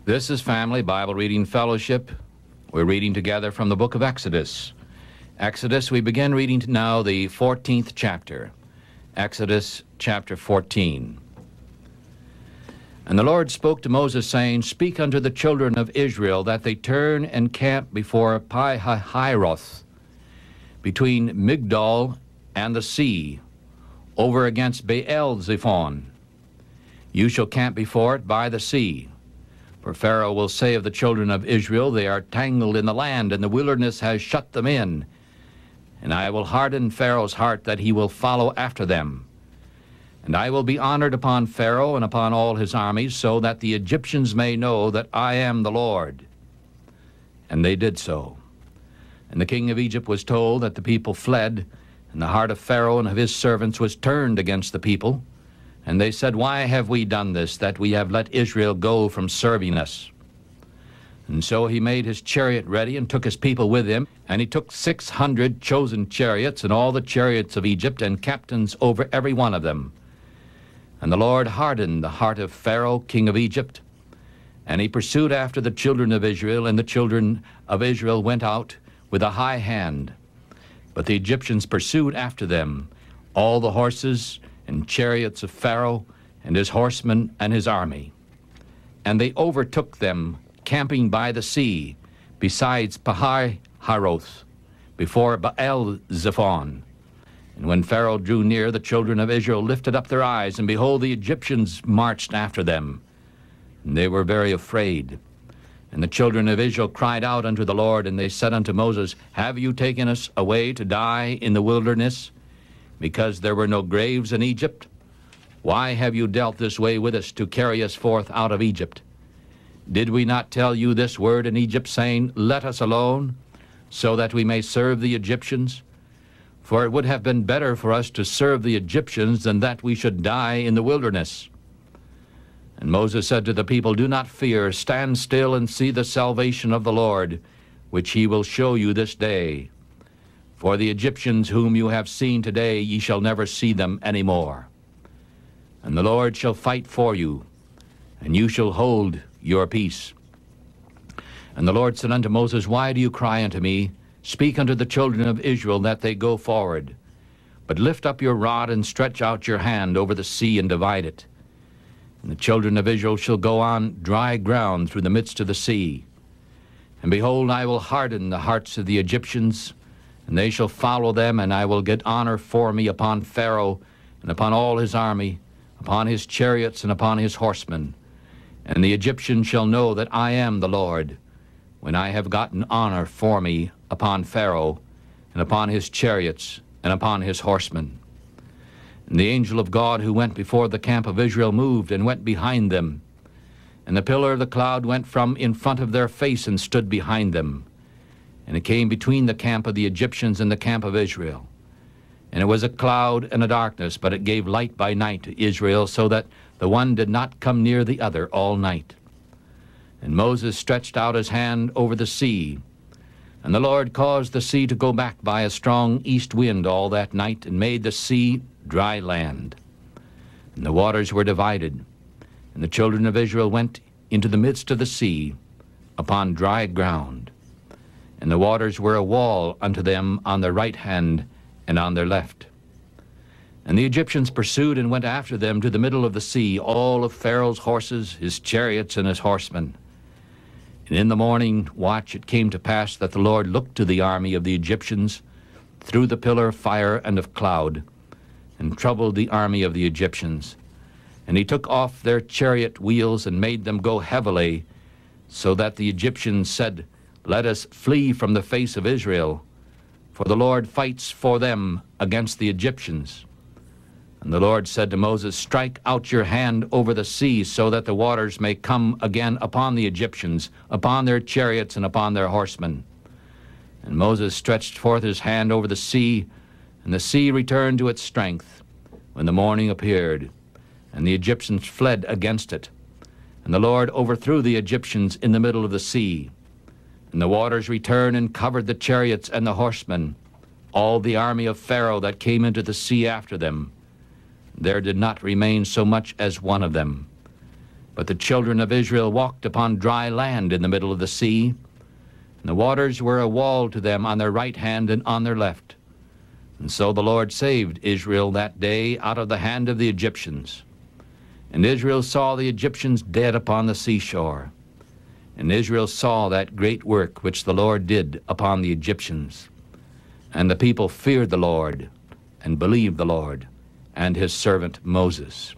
This is Family Bible Reading Fellowship. We're reading together from the book of Exodus. Exodus, we begin reading now the 14th chapter. Exodus chapter 14. And the Lord spoke to Moses, saying, Speak unto the children of Israel, that they turn and camp before Pi-hahiroth, between Migdol and the sea, over against Baal-zephon. You shall camp before it by the sea. For Pharaoh will say of the children of Israel, They are tangled in the land, and the wilderness has shut them in. And I will harden Pharaoh's heart, that he will follow after them. And I will be honored upon Pharaoh and upon all his armies, so that the Egyptians may know that I am the Lord. And they did so. And the king of Egypt was told that the people fled, and the heart of Pharaoh and of his servants was turned against the people. And they said, Why have we done this, that we have let Israel go from serving us? And so he made his chariot ready and took his people with him. And he took 600 chosen chariots and all the chariots of Egypt and captains over every one of them. And the Lord hardened the heart of Pharaoh, king of Egypt. And he pursued after the children of Israel, and the children of Israel went out with a high hand. But the Egyptians pursued after them, all the horses and chariots of Pharaoh and his horsemen and his army. And they overtook them, camping by the sea, besides Pi-hahiroth, before Baal-zephon. And when Pharaoh drew near, the children of Israel lifted up their eyes, and behold, the Egyptians marched after them. And they were very afraid. And the children of Israel cried out unto the Lord, and they said unto Moses, Have you taken us away to die in the wilderness, because there were no graves in Egypt? Why have you dealt this way with us, to carry us forth out of Egypt? Did we not tell you this word in Egypt, saying, Let us alone, so that we may serve the Egyptians? For it would have been better for us to serve the Egyptians than that we should die in the wilderness. And Moses said to the people, Do not fear, stand still and see the salvation of the Lord, which he will show you this day. For the Egyptians whom you have seen today, ye shall never see them any more. And the Lord shall fight for you, and you shall hold your peace. And the Lord said unto Moses, Why do you cry unto me? Speak unto the children of Israel, that they go forward. But lift up your rod, and stretch out your hand over the sea, and divide it. And the children of Israel shall go on dry ground through the midst of the sea. And behold, I will harden the hearts of the Egyptians, and they shall follow them, and I will get honor for me upon Pharaoh, and upon all his army, upon his chariots, and upon his horsemen. And the Egyptians shall know that I am the Lord, when I have gotten honor for me upon Pharaoh, and upon his chariots, and upon his horsemen. And the angel of God who went before the camp of Israel moved, and went behind them. And the pillar of the cloud went from in front of their face, and stood behind them. And it came between the camp of the Egyptians and the camp of Israel. And it was a cloud and a darkness, but it gave light by night to Israel, so that the one did not come near the other all night. And Moses stretched out his hand over the sea, and the Lord caused the sea to go back by a strong east wind all that night, and made the sea dry land. And the waters were divided, and the children of Israel went into the midst of the sea upon dry ground. And the waters were a wall unto them on their right hand and on their left. And the Egyptians pursued and went after them to the middle of the sea, all of Pharaoh's horses, his chariots, and his horsemen. And in the morning watch it came to pass that the Lord looked to the army of the Egyptians through the pillar of fire and of cloud, and troubled the army of the Egyptians. And he took off their chariot wheels, and made them go heavily, so that the Egyptians said, Let us flee from the face of Israel, for the Lord fights for them against the Egyptians. And the Lord said to Moses, Strike out your hand over the sea, so that the waters may come again upon the Egyptians, upon their chariots, and upon their horsemen. And Moses stretched forth his hand over the sea, and the sea returned to its strength when the morning appeared, and the Egyptians fled against it. And the Lord overthrew the Egyptians in the middle of the sea. And the waters returned and covered the chariots and the horsemen, all the army of Pharaoh that came into the sea after them. There did not remain so much as one of them. But the children of Israel walked upon dry land in the middle of the sea, and the waters were a wall to them on their right hand and on their left. And so the Lord saved Israel that day out of the hand of the Egyptians. And Israel saw the Egyptians dead upon the seashore. And Israel saw that great work which the Lord did upon the Egyptians. And the people feared the Lord, and believed the Lord, and his servant Moses.